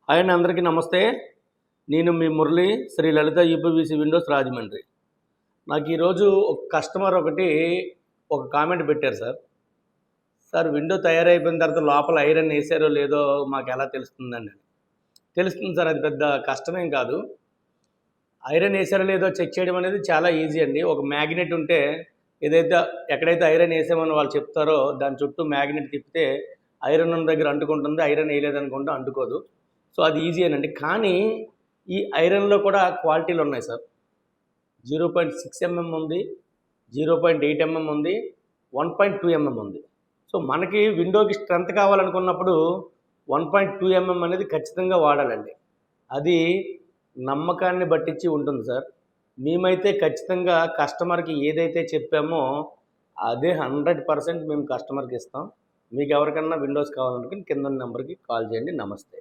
Hi అండి, అందరికీ నమస్తే. నేను మీ మురళి, శ్రీ లలిత యూపీవీసీ విండోస్ రాజమండ్రి. నాకు ఈరోజు ఒక కస్టమర్ ఒక కామెంట్ పెట్టారు సార్. సార్, విండో తయారైపోయిన తర్వాత లోపల ఐరన్ వేసారో లేదో మాకు ఎలా తెలుస్తుందండి? తెలుస్తుంది సార్, అది పెద్ద కష్టమేం కాదు. ఐరన్ వేసారో లేదో చెక్ చేయడం అనేది చాలా ఈజీ అండి. ఒక మ్యాగ్నెట్ ఉంటే ఎక్కడైతే ఐరన్ వేసామని వాళ్ళు చెప్తారో దాని చుట్టూ మ్యాగ్నెట్ తిప్పితే ఐరన్ ఉన్న దగ్గర అంటుకుంటుంది, ఐరన్ వేయలేదనుకుంటే అంటుకోదు. సో అది ఈజీయేనండి. కానీ ఈ ఐరన్లో కూడా క్వాలిటీలు ఉన్నాయి సార్. 0.6 mm ఉంది, 0.8 mm ఉంది, 1.2 mm ఉంది. సో మనకి విండోకి స్ట్రెంత్ కావాలనుకున్నప్పుడు 1.2 mm అనేది ఖచ్చితంగా వాడాలండి. అది నమ్మకాన్ని బట్టించి ఉంటుంది సార్. మేమైతే ఖచ్చితంగా కస్టమర్కి ఏదైతే చెప్పామో అదే 100% మేము కస్టమర్కి ఇస్తాం. మీకు ఎవరికన్నా విండోస్ కావాలనుకుంటే కింద నెంబర్కి కాల్ చేయండి. నమస్తే.